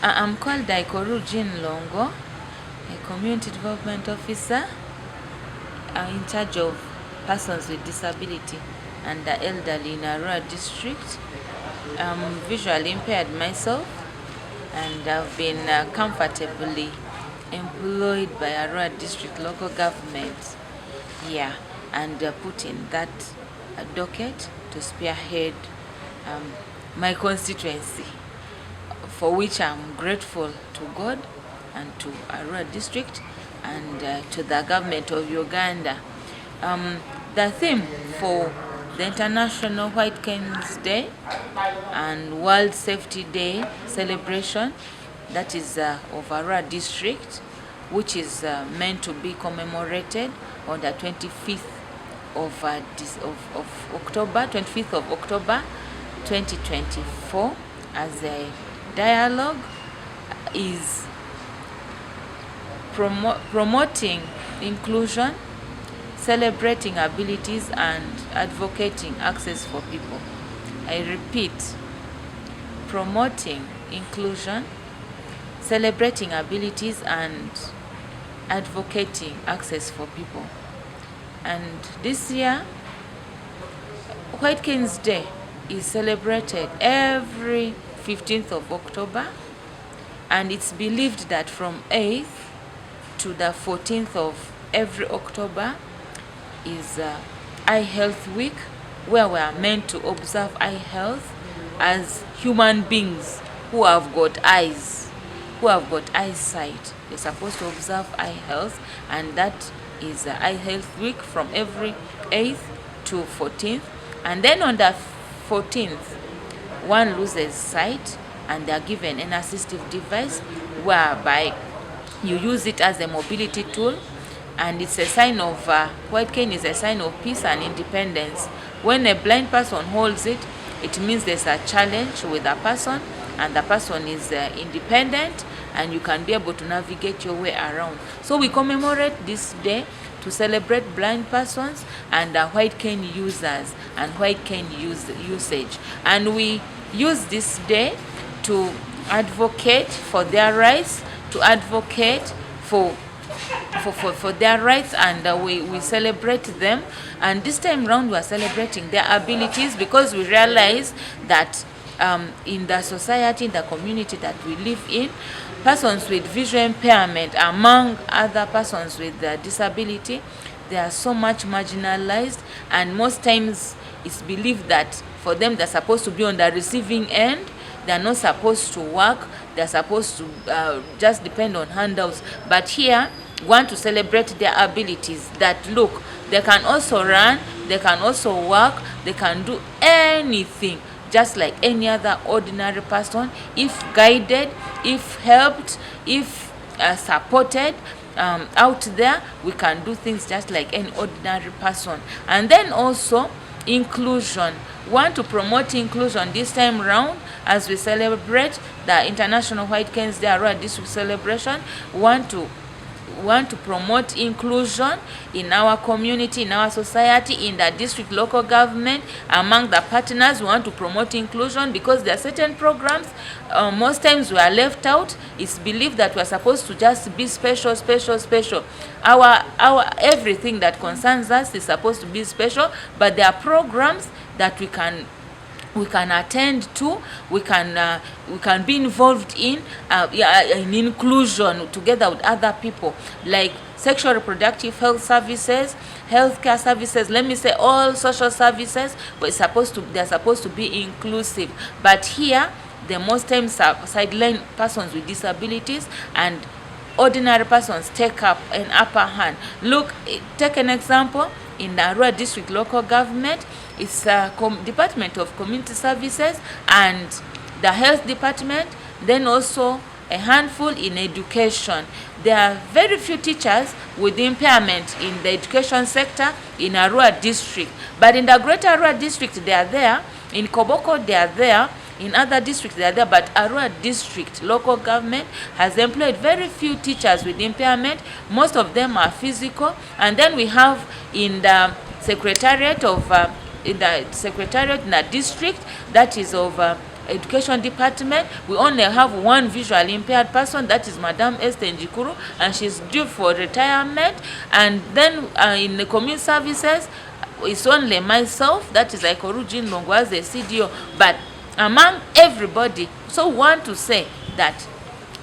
I'm called Day-Pwd Longo, a community development officer in charge of persons with disability and the elderly in Arua district. I'm visually impaired myself, and I've been comfortably employed by Arua district local government. Yeah, and put in that docket to spearhead my constituency, for which I'm grateful to God and to Arua district and to the government of Uganda. The theme for the International Whitecane Day and World Safety Day celebration, that is of Arua district, which is meant to be commemorated on the 25th of October, 25th of October 2024, as a dialogue, is promoting inclusion, celebrating abilities, and advocating access for people. I repeat, promoting inclusion, celebrating abilities, and advocating access for people. And this year, Whitecane's Day is celebrated every 15th of October, and it's believed that from 8th to the 14th of every October is Eye Health Week, where we are meant to observe eye health as human beings who have got eyes, who have got eyesight. They're supposed to observe eye health, and that is Eye Health Week from every 8th to 14th. And then on the 14th, one loses sight and they're given an assistive device whereby you use it as a mobility tool, and it's a sign of Whitecane is a sign of peace and independence. When a blind person holds it, it means there's a challenge with a person, and the person is independent, and you can be able to navigate your way around. So we commemorate this day to celebrate blind persons and Whitecane users and Whitecane usage. And we use this day to advocate for their rights, to advocate for their rights, and we celebrate them. And this time round we are celebrating their abilities, because we realize that in the society, in the community that we live in, persons with visual impairment, among other persons with disability, they are so much marginalized, and most times it's believed that for them they're supposed to be on the receiving end. They're not supposed to work, they're supposed to just depend on handouts. But here we want to celebrate their abilities, that look, they can also run, they can also work, they can do anything just like any other ordinary person, if guided, if helped, if supported. Out there, we can do things just like any ordinary person. And then also inclusion. We want to promote inclusion this time round as we celebrate the International Whitecane Day Arua District celebration. We want to promote inclusion in our community, in our society, in the district local government, among the partners. We want to promote inclusion because there are certain programs most times we are left out. It's believed that we are supposed to just be special. Our everything that concerns us is supposed to be special, but there are programs that we can attend to, we can be involved in inclusion together with other people, like sexual reproductive health services, healthcare services, let me say all social services. They're supposed to be inclusive. But here, the most times sideline persons with disabilities and ordinary persons take up an upper hand. Look, take an example in the Arua district local government. It's Department of Community Services and the Health Department, then also a handful in education. There are very few teachers with impairment in the education sector in Arua district, but in the greater Arua district they are there, in Koboko they are there, in other districts they are there, but Arua district local government has employed very few teachers with impairment. Most of them are physical. And then we have in the secretariat in the district, that is of education department, we only have one visually impaired person, that is Madam Esther Njikuru, and she's due for retirement. And then in the community services, it's only myself, that is Ikoruji Ndongo as the CDO. But among everybody, so we want to say that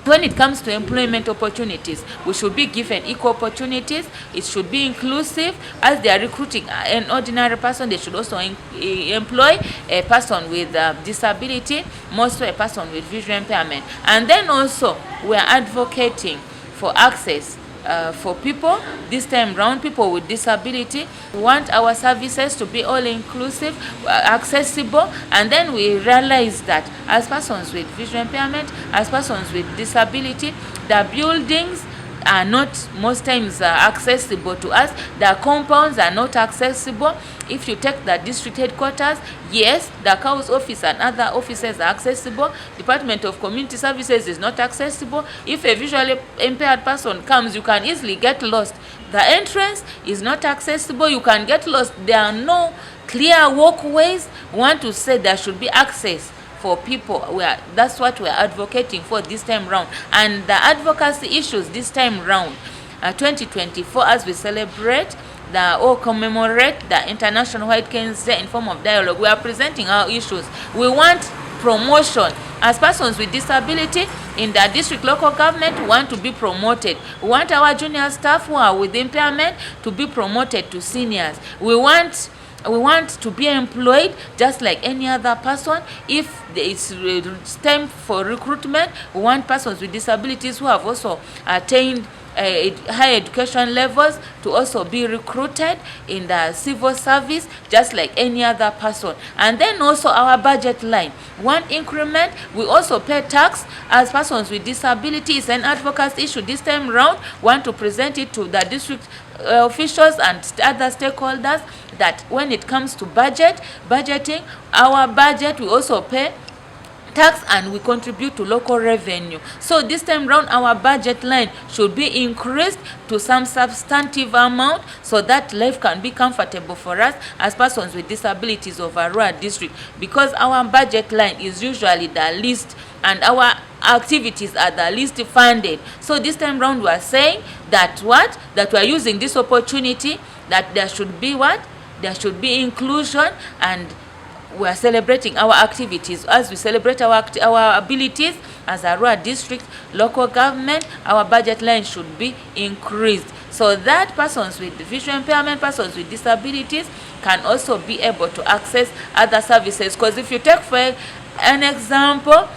when it comes to employment opportunities, we should be given equal opportunities. It should be inclusive. As they are recruiting an ordinary person, they should also employ a person with disability, mostly a person with visual impairment. And then also, we are advocating for access for people, this time round, people with disability. We want our services to be all inclusive, accessible, and then we realize that as persons with visual impairment, as persons with disability, the buildings are not most times accessible to us. The compounds are not accessible. If you take the district headquarters, yes, the COWS office and other offices are accessible. Department of Community Services is not accessible. If a visually impaired person comes, you can easily get lost. The entrance is not accessible. You can get lost. There are no clear walkways. We want to say there should be access for people. That's what we're advocating for this time round. And the advocacy issues this time round, 2024, as we celebrate or commemorate the International Whitecane Day in form of dialogue, we are presenting our issues. We want promotion. As persons with disability in the district local government, we want to be promoted. We want our junior staff who are with impairment to be promoted to seniors. We want to be employed just like any other person. If it's time for recruitment, we want persons with disabilities who have also attained high education levels to also be recruited in the civil service just like any other person. And then also our budget line, one increment. We also pay tax as persons with disabilities. An advocacy issue this time round. Want to present it to the district officials and other stakeholders that when it comes to budgeting, our budget, we also pay tax and we contribute to local revenue. So this time round, our budget line should be increased to some substantive amount so that life can be comfortable for us as persons with disabilities of Arua district, because our budget line is usually the least and our activities are the least funded. So this time round, we are saying that that we are using this opportunity, that there should be there should be inclusion, and we are celebrating our activities. As we celebrate our abilities as Arua district local government, our budget line should be increased so that persons with visual impairment, persons with disabilities can also be able to access other services. Because if you take for an example,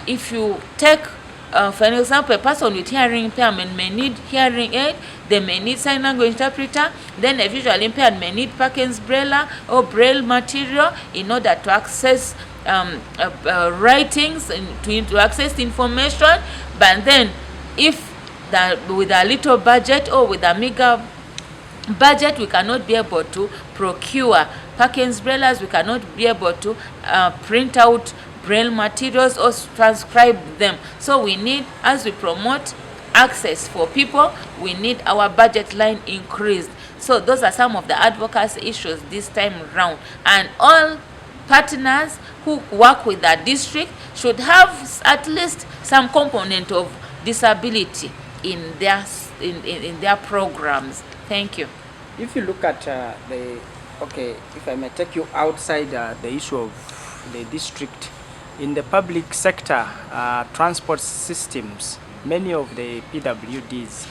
if you take for an example, a person with hearing impairment may need hearing aid, they may need sign language interpreter, then a visual impaired may need Perkins Braille or Braille material in order to access writings and to access information. But then if with a little budget or with a meager budget, we cannot be able to procure Perkins Brailles, we cannot be able to print out Braille materials or transcribe them. So we need, as we promote access for people, we need our budget line increased. So those are some of the advocacy issues this time round. And all partners who work with the district should have at least some component of disability in their programs. Thank you. If you look at if I may take you outside the issue of the district, in the public sector, transport systems, many of the PWDs,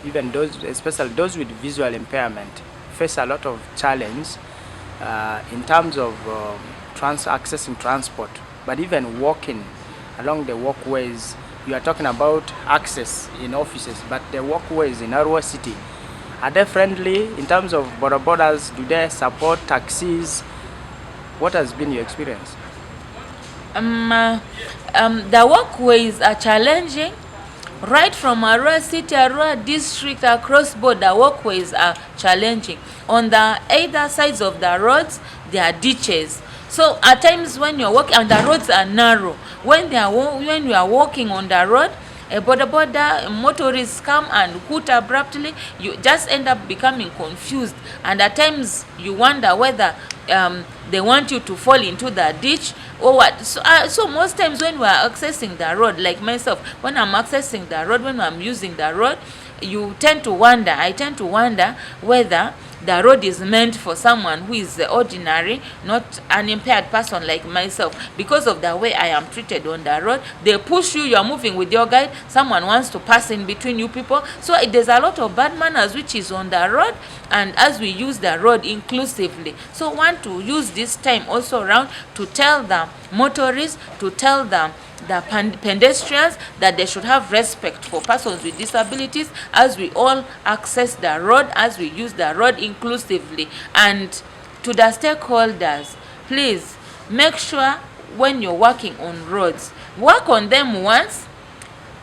even those, especially those with visual impairment, face a lot of challenge in terms of accessing transport, but even walking along the walkways. You are talking about access in offices, but the walkways in Arua City, are they friendly in terms of borders? Do they support taxis? What has been your experience? The walkways are challenging. Right from Arua City, Arua district, across board, the walkways are challenging. On the either sides of the roads, there are ditches. So at times when you're walking, and the roads are narrow, when you are walking on the road, a border motorists come and hoot abruptly, you just end up becoming confused, and at times you wonder whether they want you to fall into the ditch or what. So most times when we are accessing the road, like myself, when I'm accessing the road, when I'm using the road, I tend to wonder whether the road is meant for someone who is ordinary, not an impaired person like myself. Because of the way I am treated on the road, they push you, you are moving with your guide, someone wants to pass in between you people. So there's a lot of bad manners which is on the road, and as we use the road inclusively. So I want to use this time also around to tell the motorists, to tell them the pedestrians that they should have respect for persons with disabilities as we all access the road, as we use the road inclusively. And to the stakeholders, please make sure when you're working on roads, work on them once,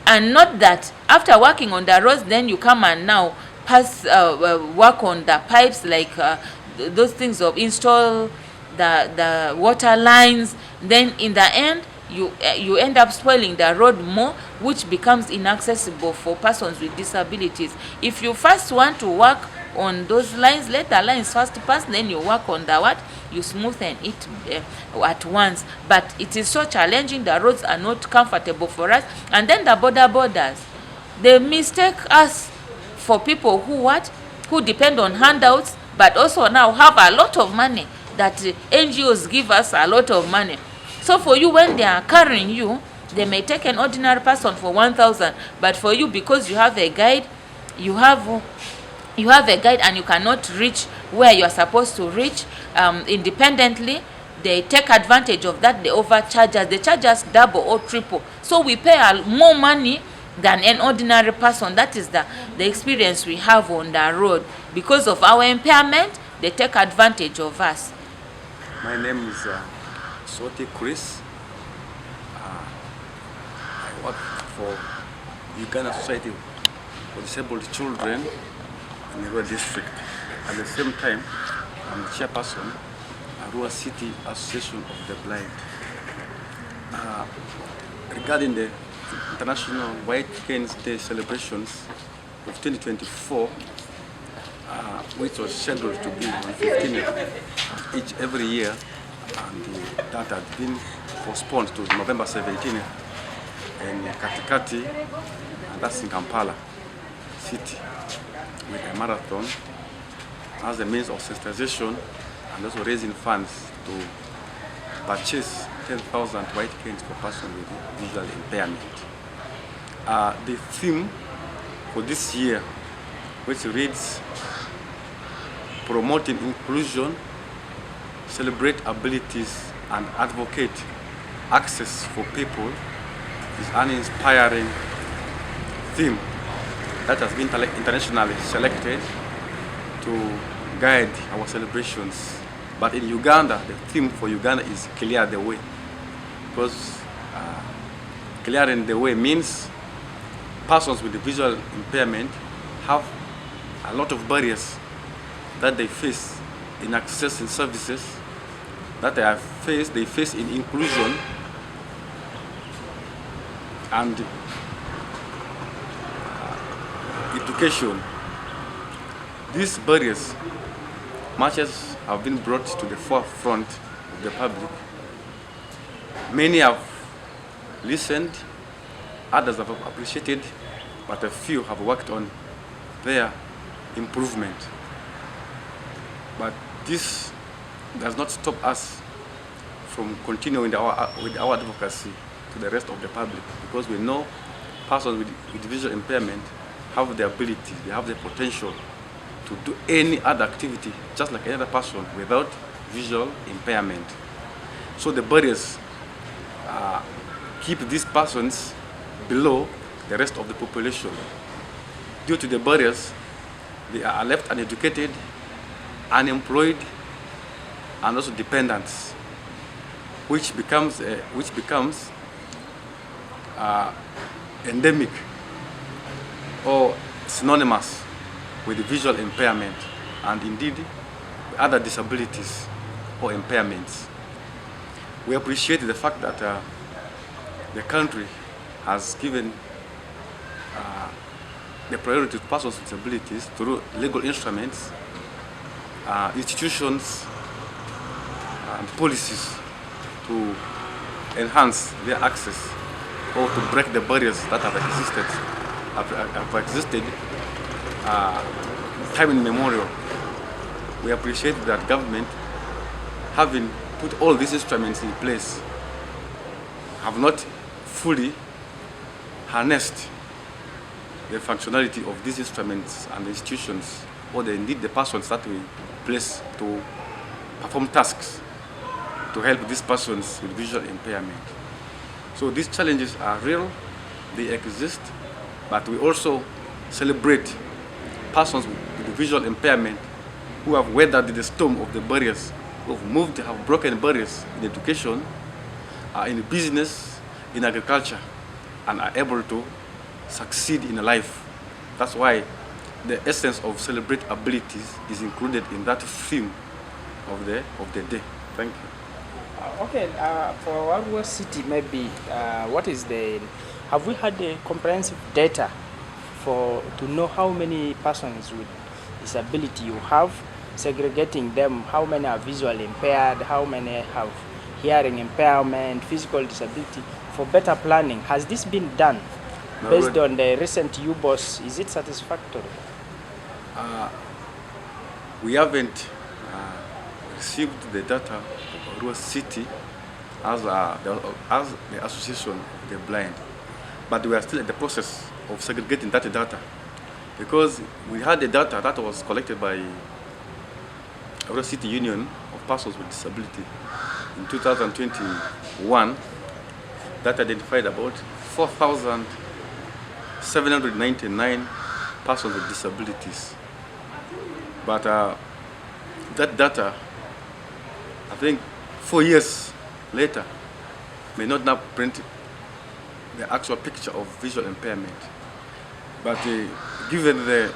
and not that after working on the roads then you come and now work on the pipes, like those things of install the water lines, then in the end you end up spoiling the road more, which becomes inaccessible for persons with disabilities. If you first want to work on those lines, let the lines first pass, then you work on the what, you smoothen it at once. But it is so challenging, the roads are not comfortable for us. And then the borders, they mistake us for people who depend on handouts, but also now have a lot of money, that NGOs give us a lot of money. So for you, when they are carrying you, they may take an ordinary person for 1,000, but for you, because you have a guide, you have a guide and you cannot reach where you are supposed to reach independently, they take advantage of that, they overcharge us, they charge us double or triple. So we pay more money than an ordinary person. That is the experience we have on the road. Because of our impairment, they take advantage of us. My name is Chris. I work for Uganda Society for Disabled Children in the Arua district. At the same time, I'm the chairperson, Arua City Association of the Blind. Regarding the International Whitecane Day celebrations of 2024, which was scheduled to be on 15th every year, and that had been postponed to November 17th in Katikati, and that's in Kampala City, with a marathon as a means of sensitization and also raising funds to purchase 10,000 white canes for persons with visual impairment. The theme for this year, which reads "Promoting Inclusion, Celebrate Abilities and Advocate Access for People," is an inspiring theme that has been internationally selected to guide our celebrations. But in Uganda, the theme for Uganda is "Clear the Way," because clearing the way means persons with visual impairment have a lot of barriers that they face in accessing services, that they face in inclusion and education. These barriers, much as have been brought to the forefront of the public, many have listened, others have appreciated, but a few have worked on their improvement. But this does not stop us from continuing with our advocacy to the rest of the public, because we know persons with visual impairment have the ability, they have the potential to do any other activity just like any other person without visual impairment. So the barriers keep these persons below the rest of the population. Due to the barriers, they are left uneducated, unemployed, and also dependents, which becomes endemic or synonymous with visual impairment, and indeed other disabilities or impairments. We appreciate the fact that the country has given the priority to persons with disabilities through legal instruments, institutions, and policies to enhance their access or to break the barriers that have existed time immemorial. We appreciate that government, having put all these instruments in place, have not fully harnessed the functionality of these instruments and the institutions, or they need the persons that we place to perform tasks to help these persons with visual impairment. So these challenges are real, they exist, but we also celebrate persons with visual impairment who have weathered the storm of the barriers, who have broken barriers in education, in business, in agriculture, and are able to succeed in life. That's why the essence of celebrate abilities is included in that theme of the day. Thank you. Okay, for Arua City, maybe have we had a comprehensive data to know how many persons with disability you have, segregating them, how many are visually impaired, how many have hearing impairment, physical disability, for better planning? Has this been done? No, based on the recent UBOS, is it satisfactory? We haven't received the data of Arua City as the Association of the Blind, but we are still in the process of segregating that data, because we had the data that was collected by Arua City Union of Persons with Disability in 2021 that identified about 4,799 persons with disabilities. But that data, I think 4 years later, may not now print the actual picture of visual impairment. But given the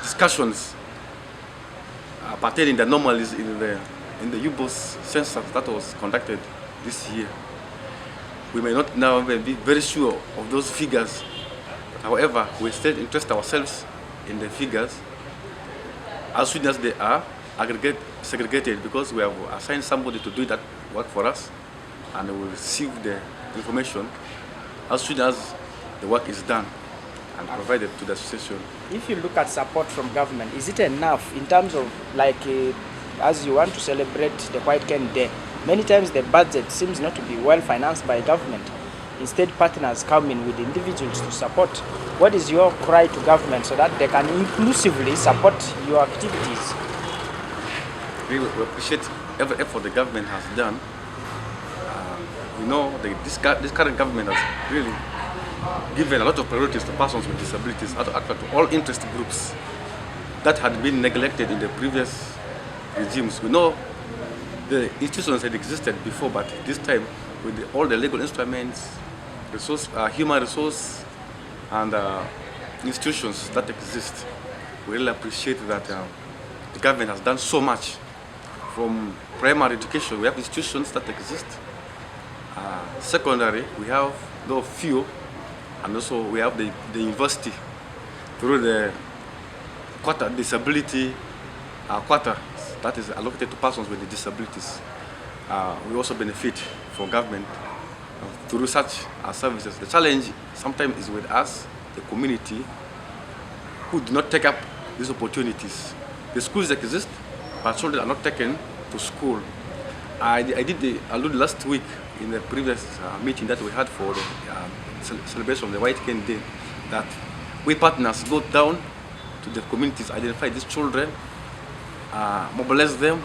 discussions pertaining the anomalies in the UBOS census that was conducted this year, we may not now be very sure of those figures. However, we still interest ourselves in the figures as soon as they are segregated, because we have assigned somebody to do that work for us, and we will receive the information as soon as the work is done and provided to the association. If you look at support from government, is it enough in terms of as you want to celebrate the Whitecane Day? Many times the budget seems not to be well financed by government. Instead, partners come in with individuals to support. What is your cry to government so that they can inclusively support your activities? We appreciate every effort the government has done. We know this current government has really given a lot of priorities to persons with disabilities, to all interest groups that had been neglected in the previous regimes. We know the institutions had existed before, but this time with all the legal instruments, human resource, and institutions that exist, we really appreciate that the government has done so much. From primary education, we have institutions that exist. Secondary, we have though few, and also we have the university through the quota disability quota that is allocated to persons with disabilities. We also benefit from government through such services. The challenge sometimes is with us, the community, who do not take up these opportunities. The schools exist, but children are not taken to school. I did allude last week in the previous meeting that we had for the celebration of the Whitecane Day, that we partners go down to the communities, identify these children, mobilize them,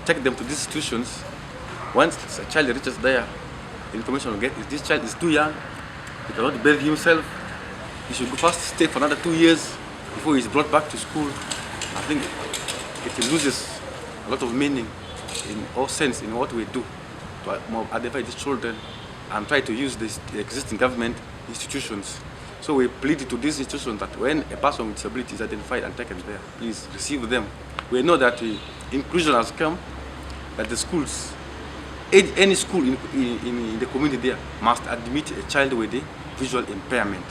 take them to these institutions. Once a child reaches there, the information we get is this child is too young, he cannot bathe himself, he should go first stay for another 2 years before he's brought back to school. I think it loses a lot of meaning in all sense in what we do to identify these children and try to use the existing government institutions. So we plead to these institutions that when a person with disability is identified and taken there, please receive them. We know that inclusion has come, that the schools, any school in the community there must admit a child with a visual impairment.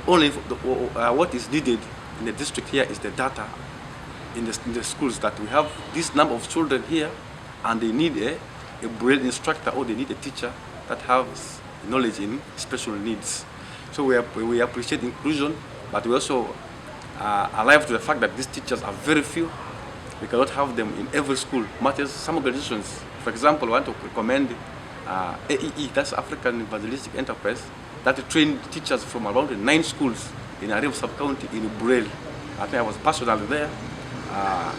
what is needed in the district here is the data in the schools, that we have this number of children here and they need a braille instructor, or they need a teacher that has knowledge in special needs. So we appreciate inclusion, but we also are alive to the fact that these teachers are very few. We cannot have them in every school. Matters some organizations, for example, want to recommend AEE, that's African Evangelistic Enterprise, that trained teachers from around 9 schools in Arua sub-county in Braille. I think I was personally there,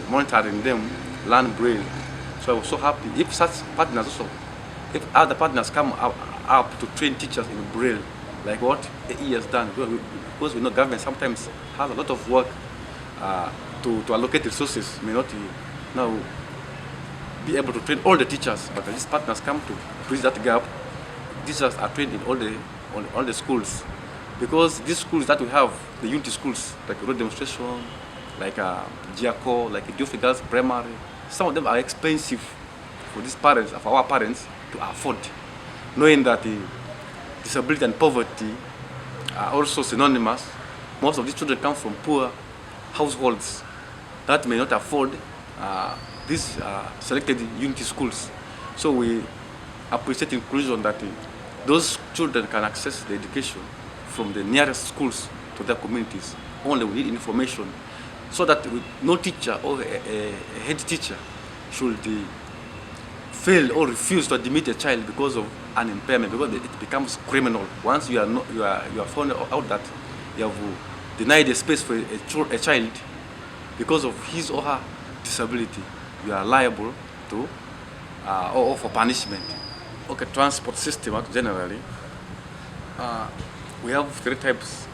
monitoring them learn Braille. So I was so happy. If such partners also, if other partners come up to train teachers in Braille, like what AEE has done, because we know government sometimes has a lot of work to allocate resources, may not now be able to train all the teachers, but these partners come to bridge that gap. Teachers are trained in all the schools, because these schools that we have, the unity schools, like road demonstration, like GIACO, like Idiophic Girls Primary, some of them are expensive for these parents, for our parents, to afford, knowing that the disability and poverty are also synonymous. Most of these children come from poor households that may not afford these selected unity schools. So we appreciate inclusion, that those children can access the education from the nearest schools to their communities. Only we need information, so that no teacher or a head teacher should fail or refuse to admit a child because of an impairment, because it becomes criminal. Once you are found out that you have denied a space for a child because of his or her disability, you are liable to or for punishment. Okay, transport system generally, we have 3 types,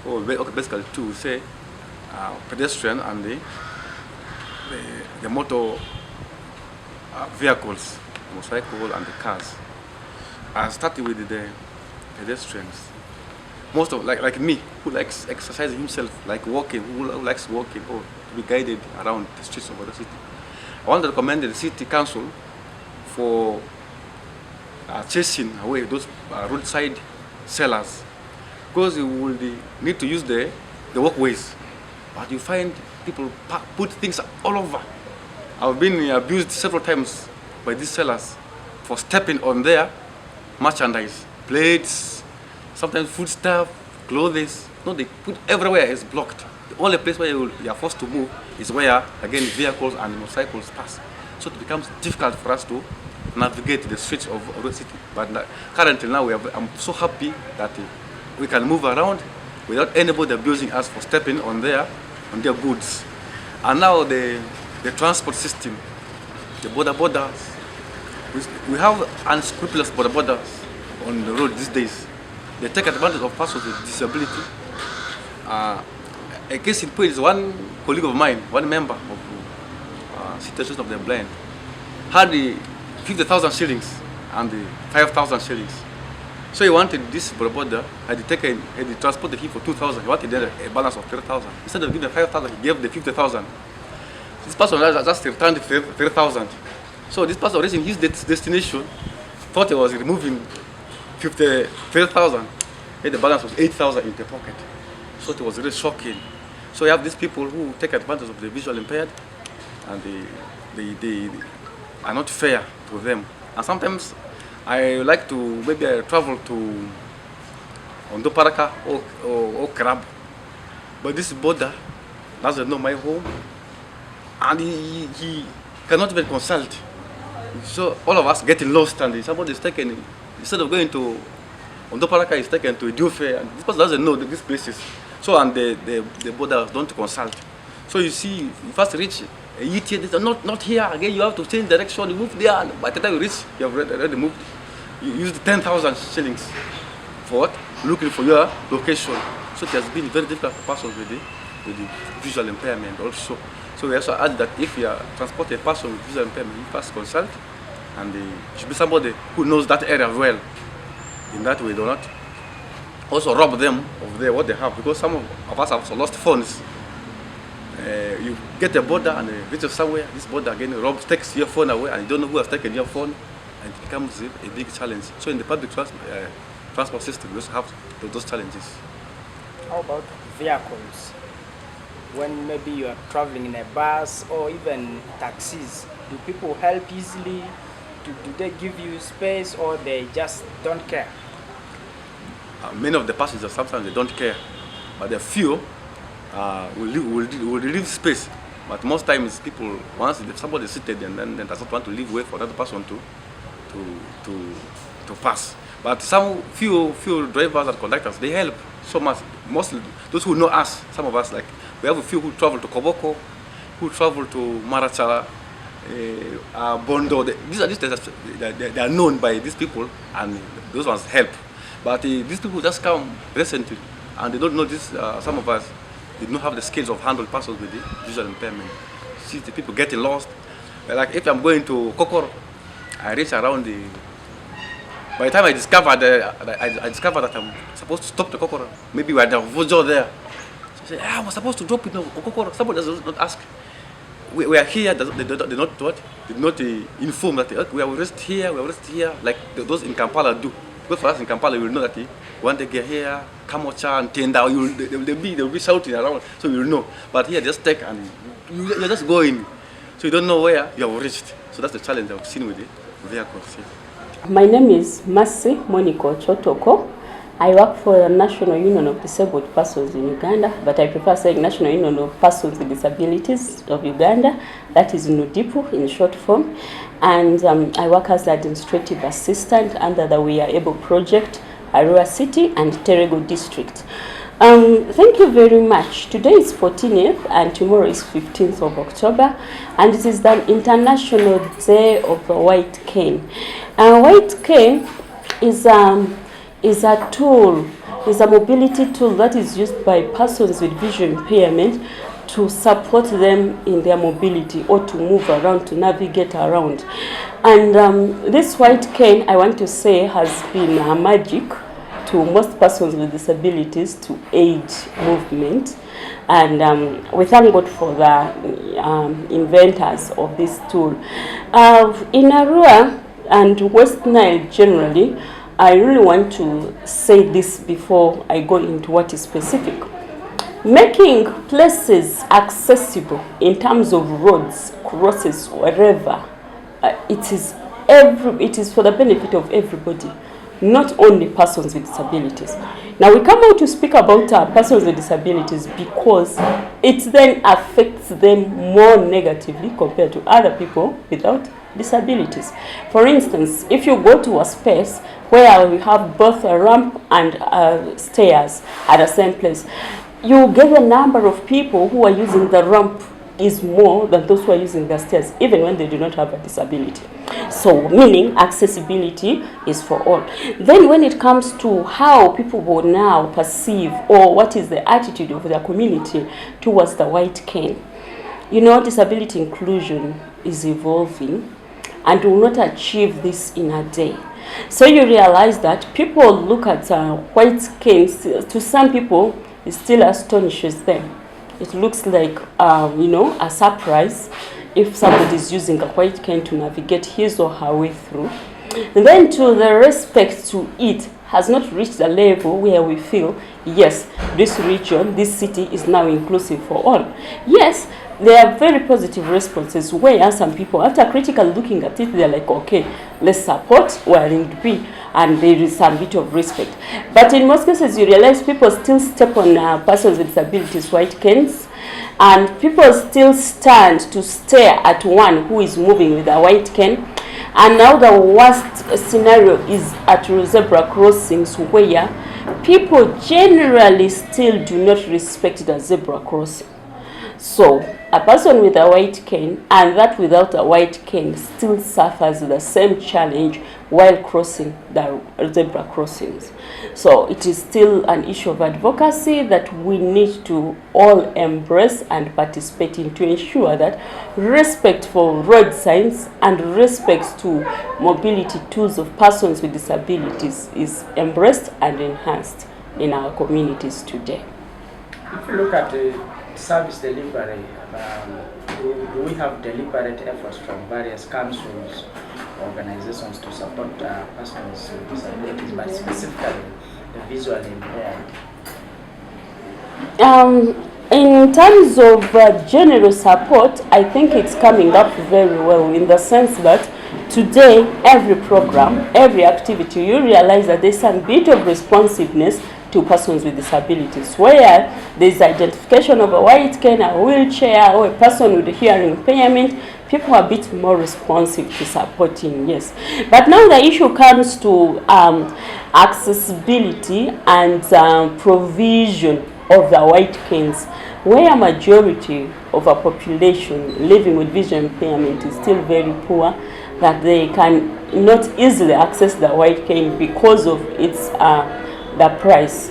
or basically 2. We say pedestrian and the motor vehicles, motorcycle and the cars. I started with the pedestrians. Most of like me, who likes exercising himself, like walking, who likes walking or to be guided around the streets of the city. I want to recommend the city council for chasing away those roadside sellers, because you will need to use the walkways, but you find people put things all over. I've been abused several times by these sellers for stepping on their merchandise, plates, sometimes food stuff, clothes. No, they put everywhere is blocked. The only place where you are forced to move is where, again, vehicles and motorcycles pass. So it becomes difficult for us to navigate the streets of Arua City. But currently now, I'm so happy that we can move around without anybody abusing us for stepping on their goods. And now the transport system, the borders, we have unscrupulous borders on the road these days. They take advantage of persons with disability. A case in point is one colleague of mine, one member of City Association of the Blind, had the 50,000 shillings and the 5,000 shillings. So he wanted this border, had he transported him for 2,000. He wanted a balance of 3,000. Instead of giving the 5,000, he gave the 50,000. This person just returned 3,000. So this person reaching his destination thought he was removing 53,000. And the balance was 8,000 in the pocket. So it was really shocking. So you have these people who take advantage of the visual impaired, and they are not fair to them. And sometimes I like to maybe travel to Ondo Paraka or Krab, but this border doesn't know my home, and he cannot even consult. So all of us getting lost, and somebody is taken, instead of going to Ondo Paraka, is taken to Idiophic, and this person doesn't know these places. So, and the borders don't consult. So you see, you first reach a ETA, not here, again you have to change direction, you move there, and by the time you reach, you have already moved. You used 10,000 shillings for what? Looking for your location. So it has been very difficult for persons with the visual impairment also. So we also add that if you are transporting a person with visual impairment, you first consult, and it should be somebody who knows that area well. In that way, do not also rob them of what they have, because some of us have also lost phones. You get a border and reach somewhere, this border again takes your phone away, and you don't know who has taken your phone, and it becomes a big challenge. So in the public transport system, we also have those challenges. How about vehicles? When maybe you are traveling in a bus or even taxis, do people help easily? Do they give you space or they just don't care? Many of the passengers, sometimes they don't care, but the few will leave space. But most times people, once somebody is seated and then does not want to leave way for another person to pass. But some few drivers and conductors, they help so much. Mostly those who know us, some of us, like we have a few who travel to Koboko, who travel to Marachala, Bondo. They are known by these people, and those ones help. But these people just come recently, and they don't know this. Some of us did not have the skills of handling persons with the visual impairment. See the people getting lost. Like if I'm going to Kokoro, I reach around the. By the time I discovered that I'm supposed to stop the Kokoro, maybe we had a Vojo there. So I say, I was supposed to drop in Kokoro. Somebody does not ask. We are here. They did not inform that okay, we are rest here. We are rest here, like those in Kampala do. But for us in Kampala, you will know that when they get here, Kamocha and Tenda, they'll be shouting around, so you will know. But here, just take and you're just going, so you don't know where you have reached. So that's the challenge I've seen with the vehicles here. My name is Mercy Moniko Chotoko. I work for the National Union of Disabled Persons in Uganda, but I prefer saying National Union of Persons with Disabilities of Uganda, that is MEDIA-Pwd in short form. And I work as an administrative assistant under the We Are Able project, Arua City and Terego District. Thank you very much. Today is 14th and tomorrow is 15th of October, and it is the International Day of the Whitecane. Whitecane is a tool, is a mobility tool that is used by persons with visual impairment to support them in their mobility or to move around, to navigate around. And this Whitecane, I want to say, has been a magic to most persons with disabilities to aid movement. And we thank God for the inventors of this tool. In Arua and West Nile generally, I really want to say this before I go into what is specific. Making places accessible in terms of roads, crosses, wherever, it is for the benefit of everybody, not only persons with disabilities. Now we come out to speak about persons with disabilities because it then affects them more negatively compared to other people without disabilities. For instance, if you go to a space where we have both a ramp and stairs at the same place, you get a number of people who are using the ramp is more than those who are using the stairs, even when they do not have a disability. So, meaning accessibility is for all. Then when it comes to how people will now perceive or what is the attitude of their community towards the Whitecane, you know, disability inclusion is evolving and will not achieve this in a day. So you realize that people look at Whitecane, to some people, it still astonishes them. It looks like, you know, a surprise if somebody is using a Whitecane to navigate his or her way through. And then to the respect to it has not reached a level where we feel, yes, this region, this city is now inclusive for all. Yes, there are very positive responses where some people, after critically looking at it, they're like, okay, let's support where it would be, and there is some bit of respect. But in most cases, you realize people still step on persons with disabilities, Whitecanes, and people still stand to stare at one who is moving with a Whitecane. And now the worst scenario is at zebra crossings where people generally still do not respect the zebra crossing. So a person with a Whitecane and that without a Whitecane still suffers the same challenge while crossing the zebra crossings. So it is still an issue of advocacy that we need to all embrace and participate in to ensure that respect for road signs and respect to mobility tools of persons with disabilities is embraced and enhanced in our communities today. If you look at the service delivery, do we have deliberate efforts from various councils, organizations to support persons with disabilities, but specifically the visually impaired? In terms of general support, I think it's coming up very well, in the sense that today, every program, every activity, you realize that there's some bit of responsiveness to persons with disabilities, where there's identification of a Whitecane, a wheelchair, or a person with a hearing impairment. People are a bit more responsive to supporting, yes. But now the issue comes to accessibility and provision of the Whitecanes, where a majority of a population living with vision impairment is still very poor, that they can not easily access the Whitecane because of its the price.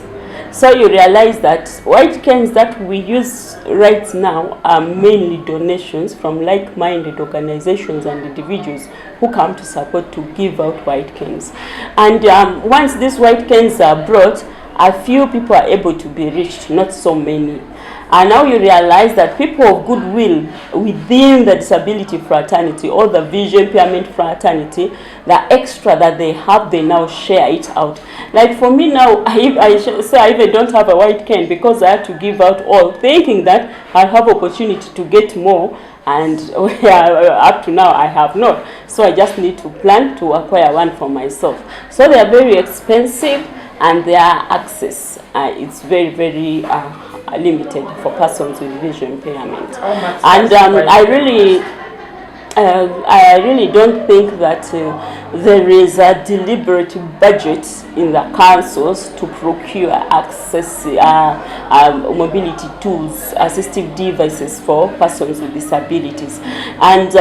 So you realize that Whitecanes that we use right now are mainly donations from like-minded organizations and individuals who come to support to give out Whitecanes. And once these Whitecanes are brought, a few people are able to be reached, not so many. And now you realize that people of goodwill within the disability fraternity or the vision impairment fraternity, the extra that they have, they now share it out. Like for me now, I say I even don't have a Whitecane because I had to give out all, thinking that I'll have opportunity to get more, and up to now I have not. So I just need to plan to acquire one for myself. So they are very expensive, and their access it's very, very limited for persons with vision impairment. And I really don't think that there is a deliberate budget in the councils to procure access mobility tools, assistive devices for persons with disabilities. And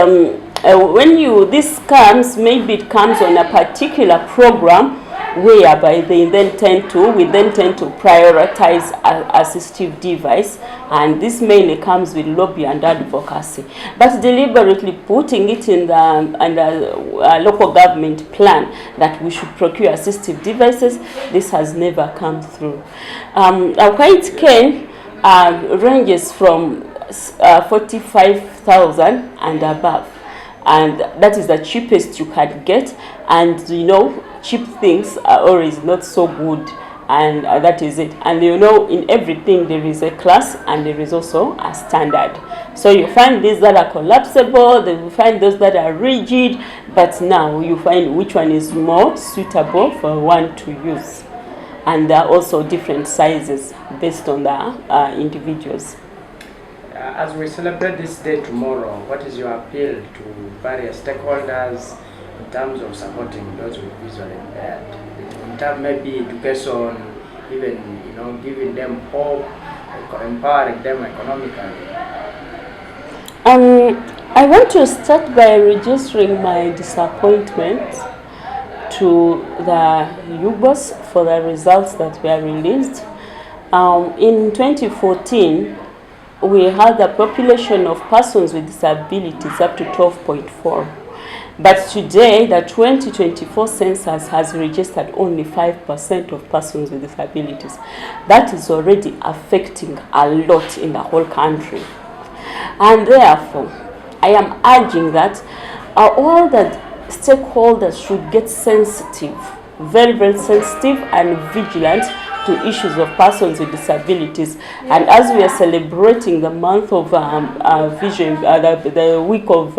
when this comes, maybe it comes on a particular program whereby we then tend to prioritize assistive device, and this mainly comes with lobby and advocacy. But deliberately putting it in the local government plan that we should procure assistive devices, this has never come through. A Whitecane ranges from 45,000 and above, and that is the cheapest you can get. And you know, cheap things are always not so good, and that is it. And you know, in everything there is a class and there is also a standard. So you find these that are collapsible, you find those that are rigid, but now you find which one is more suitable for one to use. And there are also different sizes based on the individuals. As we celebrate this day tomorrow, what is your appeal to various stakeholders in terms of supporting those with visually impaired? In terms maybe education, even giving them hope, empowering them economically. I want to start by registering my disappointment to the UBOS for the results that were released. In 2014, we had the population of persons with disabilities up to 12.4. But today, the 2024 census has registered only 5% of persons with disabilities. That is already affecting a lot in the whole country. And therefore, I am urging that all the stakeholders should get sensitive, very, very sensitive and vigilant to issues of persons with disabilities. And as we are celebrating the month of vision, the week of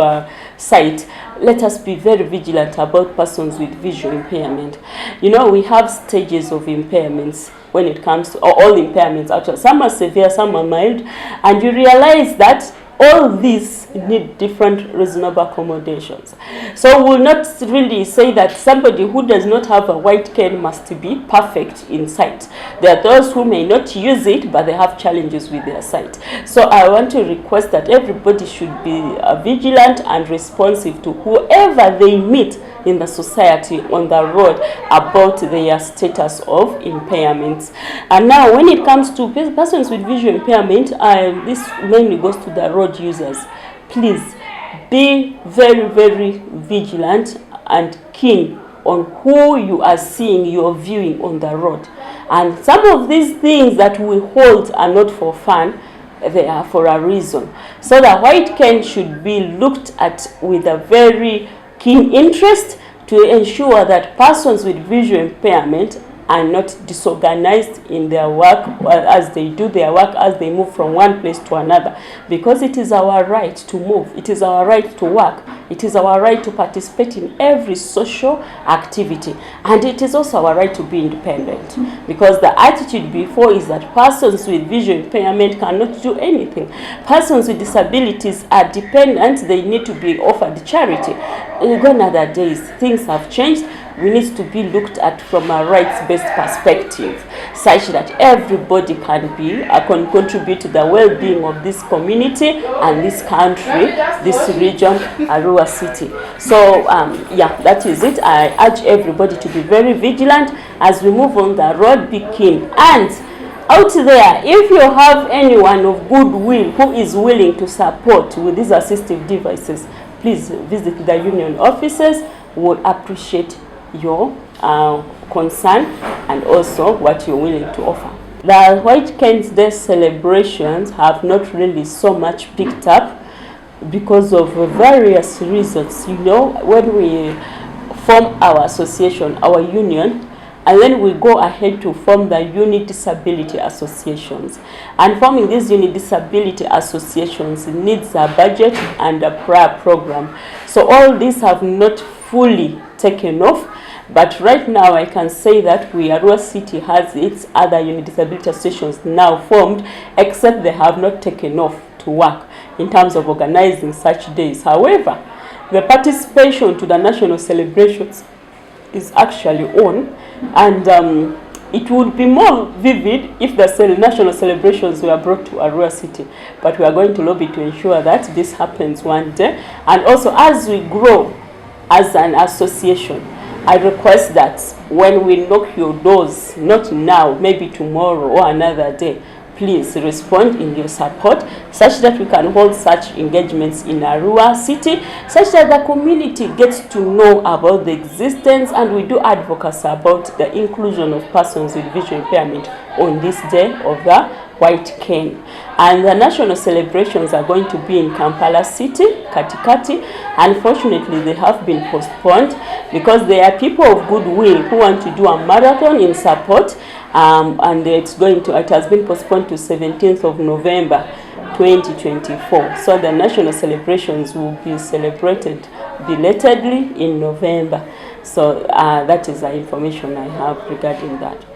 sight, let us be very vigilant about persons with visual impairment. You know, we have stages of impairments when it comes to, or all impairments actually. Some are severe, some are mild, and you realize that all these need different reasonable accommodations. So we'll not really say that somebody who does not have a Whitecane must be perfect in sight. There are those who may not use it, but they have challenges with their sight. So I want to request that everybody should be vigilant and responsive to whoever they meet in the society on the road about their status of impairments. And now when it comes to persons with visual impairment, this mainly goes to the road users. Please be very, very vigilant and keen on who you are seeing, you are viewing on the road. And some of these things that we hold are not for fun, they are for a reason. So the Whitecane should be looked at with a very keen interest to ensure that persons with visual impairment and not disorganized in their work as they do their work, as they move from one place to another. Because it is our right to move, it is our right to work, it is our right to participate in every social activity, and it is also our right to be independent. Because the attitude before is that persons with visual impairment cannot do anything. Persons with disabilities are dependent, they need to be offered charity. Gone are the days, things have changed. We need to be looked at from a rights-based perspective, such that everybody can contribute to the well-being of this community and this country, this region, Arua City. So yeah, that is it. I urge everybody to be very vigilant as we move on the road. Be keen, and out there, if you have anyone of goodwill who is willing to support with these assistive devices, please visit the union offices. We would appreciate your concern and also what you're willing to offer. The Whitecane Day celebrations have not really so much picked up because of various reasons. You know, when we form our association, our union, and then we go ahead to form the unit disability associations. And forming these unit disability associations needs a budget and a prior program. So all these have not fully taken off. But right now I can say that Arua City has its other unit disability associations now formed, except they have not taken off to work in terms of organizing such days. However, the participation to the national celebrations is actually on, and it would be more vivid if the national celebrations were brought to Arua City. But we are going to lobby to ensure that this happens one day. And also, as we grow as an association, I request that when we knock your doors, not now, maybe tomorrow or another day, please respond in your support, such that we can hold such engagements in Arua City, such that the community gets to know about the existence, and we do advocacy about the inclusion of persons with visual impairment on this day of the Whitecane. And the national celebrations are going to be in Kampala City, Katikati. Unfortunately, they have been postponed because there are people of goodwill who want to do a marathon in support, and it has been postponed to 17th of November 2024. So the national celebrations will be celebrated belatedly in November. So that is the information I have regarding that.